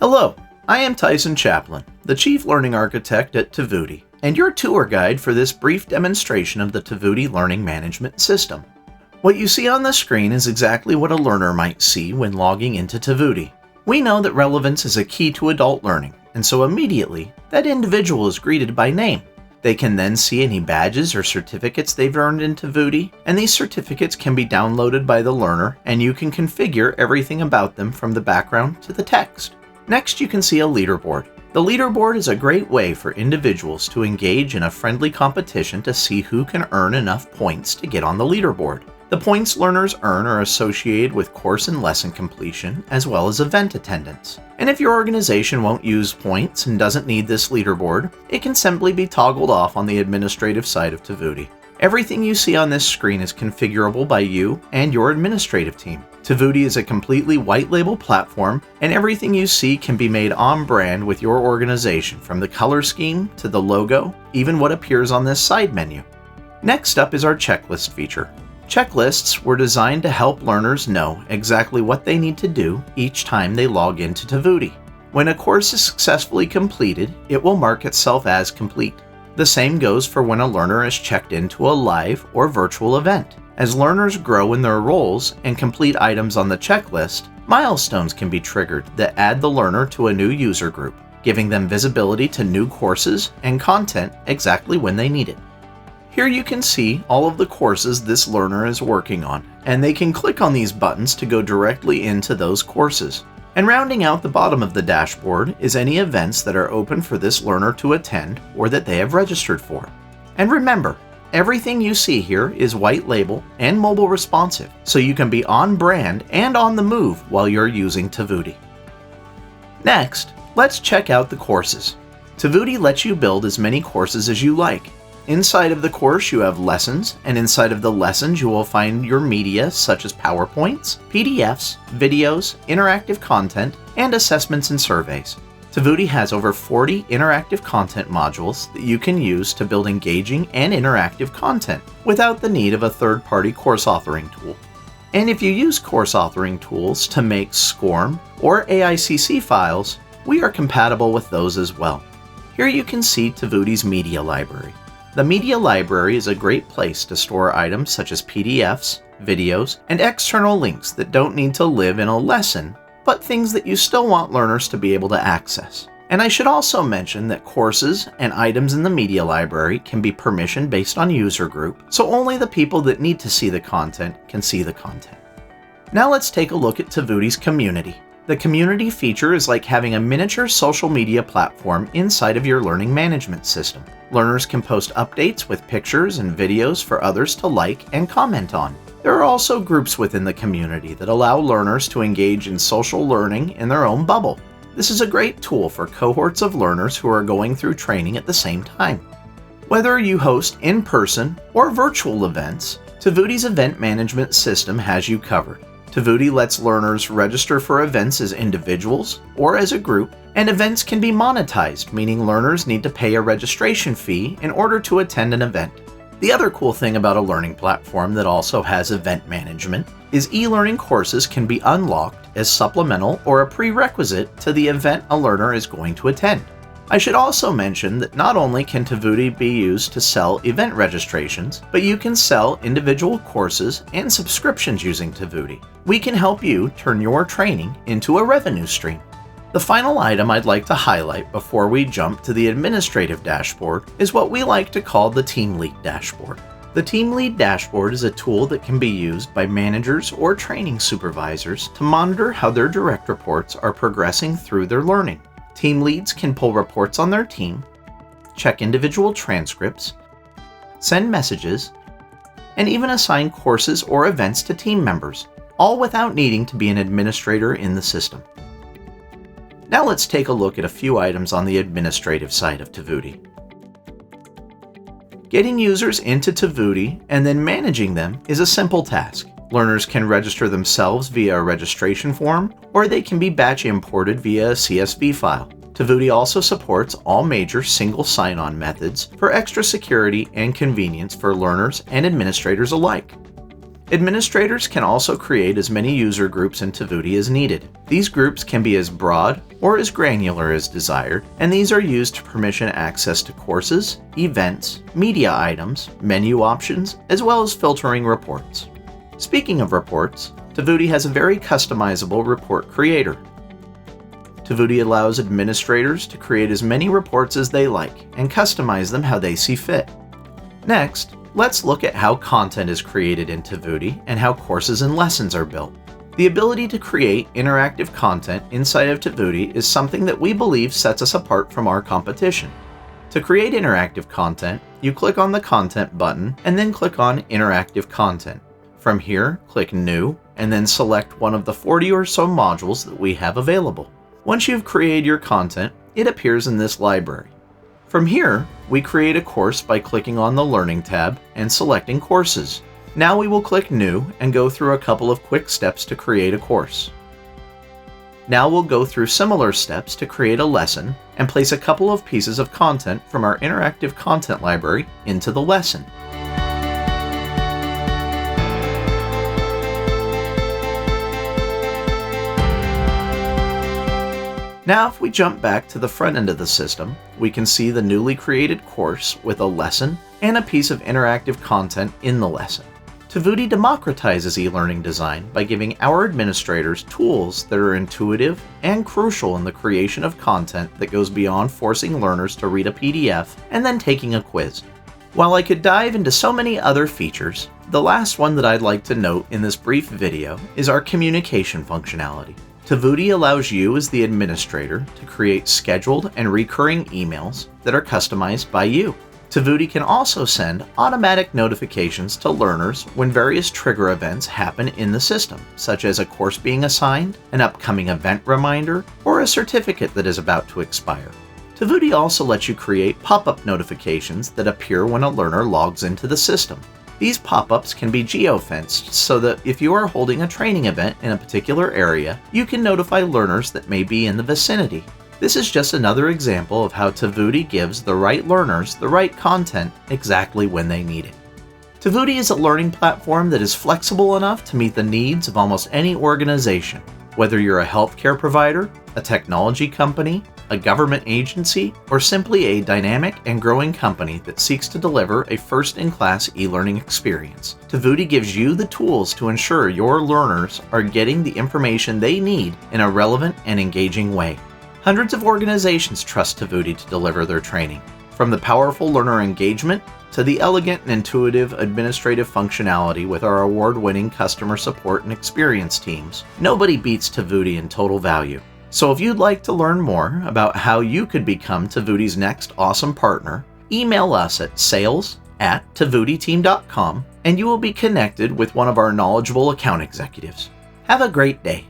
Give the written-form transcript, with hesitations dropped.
Hello, I am Tyson Chaplin, the Chief Learning Architect at Tovuti, and your tour guide for this brief demonstration of the Tovuti Learning Management System. What you see on the screen is exactly what a learner might see when logging into Tovuti. We know that relevance is a key to adult learning, and so immediately, that individual is greeted by name. They can then see any badges or certificates they've earned in Tovuti, and these certificates can be downloaded by the learner, and you can configure everything about them from the background to the text. Next, you can see a leaderboard. The leaderboard is a great way for individuals to engage in a friendly competition to see who can earn enough points to get on the leaderboard. The points learners earn are associated with course and lesson completion, as well as event attendance. And if your organization won't use points and doesn't need this leaderboard, it can simply be toggled off on the administrative side of Tovuti. Everything you see on this screen is configurable by you and your administrative team. Tovuti is a completely white label platform, and everything you see can be made on brand with your organization, from the color scheme to the logo, even what appears on this side menu. Next up is our checklist feature. Checklists were designed to help learners know exactly what they need to do each time they log into Tovuti. When a course is successfully completed, it will mark itself as complete. The same goes for when a learner is checked into a live or virtual event. As learners grow in their roles and complete items on the checklist, milestones can be triggered that add the learner to a new user group, giving them visibility to new courses and content exactly when they need it. Here you can see all of the courses this learner is working on, and they can click on these buttons to go directly into those courses. And rounding out the bottom of the dashboard is any events that are open for this learner to attend or that they have registered for. And remember, everything you see here is white label and mobile responsive, so you can be on brand and on the move while you're using Tovuti. Next, let's check out the courses. Tovuti lets you build as many courses as you like. Inside of the course you have lessons, and inside of the lessons you will find your media such as PowerPoints, PDFs, videos, interactive content, and assessments and surveys. Tovuti has over 40 interactive content modules that you can use to build engaging and interactive content without the need of a third-party course authoring tool. And if you use course authoring tools to make SCORM or AICC files, we are compatible with those as well. Here you can see Tovuti's media library. The media library is a great place to store items such as PDFs, videos, and external links that don't need to live in a lesson, but things that you still want learners to be able to access. And I should also mention that courses and items in the media library can be permissioned based on user group, so only the people that need to see the content can see the content. Now let's take a look at Tovuti's community. The community feature is like having a miniature social media platform inside of your learning management system. Learners can post updates with pictures and videos for others to like and comment on. There are also groups within the community that allow learners to engage in social learning in their own bubble. This is a great tool for cohorts of learners who are going through training at the same time. Whether you host in-person or virtual events, Tovuti's event management system has you covered. Tovuti lets learners register for events as individuals or as a group, and events can be monetized, meaning learners need to pay a registration fee in order to attend an event. The other cool thing about a learning platform that also has event management is e-learning courses can be unlocked as supplemental or a prerequisite to the event a learner is going to attend. I should also mention that not only can Tovuti be used to sell event registrations, but you can sell individual courses and subscriptions using Tovuti. We can help you turn your training into a revenue stream. The final item I'd like to highlight before we jump to the administrative dashboard is what we like to call the Team Lead dashboard. The Team Lead dashboard is a tool that can be used by managers or training supervisors to monitor how their direct reports are progressing through their learning. Team leads can pull reports on their team, check individual transcripts, send messages, and even assign courses or events to team members, all without needing to be an administrator in the system. Now let's take a look at a few items on the administrative side of Tovuti. Getting users into Tovuti and then managing them is a simple task. Learners can register themselves via a registration form, or they can be batch imported via a CSV file. Tovuti also supports all major single sign-on methods for extra security and convenience for learners and administrators alike. Administrators can also create as many user groups in Tovuti as needed. These groups can be as broad or as granular as desired, and these are used to permission access to courses, events, media items, menu options, as well as filtering reports. Speaking of reports, Tovuti has a very customizable report creator. Tovuti allows administrators to create as many reports as they like and customize them how they see fit. Next, let's look at how content is created in Tovuti and how courses and lessons are built. The ability to create interactive content inside of Tovuti is something that we believe sets us apart from our competition. To create interactive content, you click on the Content button and then click on Interactive Content. From here, click New and then select one of the 40 or so modules that we have available. Once you've created your content, it appears in this library. From here, we create a course by clicking on the Learning tab and selecting Courses. Now we will click New and go through a couple of quick steps to create a course. Now we'll go through similar steps to create a lesson and place a couple of pieces of content from our interactive content library into the lesson. Now if we jump back to the front end of the system, we can see the newly created course with a lesson and a piece of interactive content in the lesson. Tovuti democratizes e-learning design by giving our administrators tools that are intuitive and crucial in the creation of content that goes beyond forcing learners to read a PDF and then taking a quiz. While I could dive into so many other features, the last one that I'd like to note in this brief video is our communication functionality. Tovuti allows you as the administrator to create scheduled and recurring emails that are customized by you. Tovuti can also send automatic notifications to learners when various trigger events happen in the system, such as a course being assigned, an upcoming event reminder, or a certificate that is about to expire. Tovuti also lets you create pop-up notifications that appear when a learner logs into the system. These pop-ups can be geo-fenced so that if you are holding a training event in a particular area, you can notify learners that may be in the vicinity. This is just another example of how Tovuti gives the right learners the right content exactly when they need it. Tovuti is a learning platform that is flexible enough to meet the needs of almost any organization. Whether you're a healthcare provider, a technology company, a government agency, or simply a dynamic and growing company that seeks to deliver a first-in-class e-learning experience, Tovuti gives you the tools to ensure your learners are getting the information they need in a relevant and engaging way. Hundreds of organizations trust Tovuti to deliver their training. From the powerful learner engagement to the elegant and intuitive administrative functionality with our award-winning customer support and experience teams, nobody beats Tovuti in total value. So if you'd like to learn more about how you could become Tovuti's next awesome partner, email us at sales@tovutiteam.com and you will be connected with one of our knowledgeable account executives. Have a great day.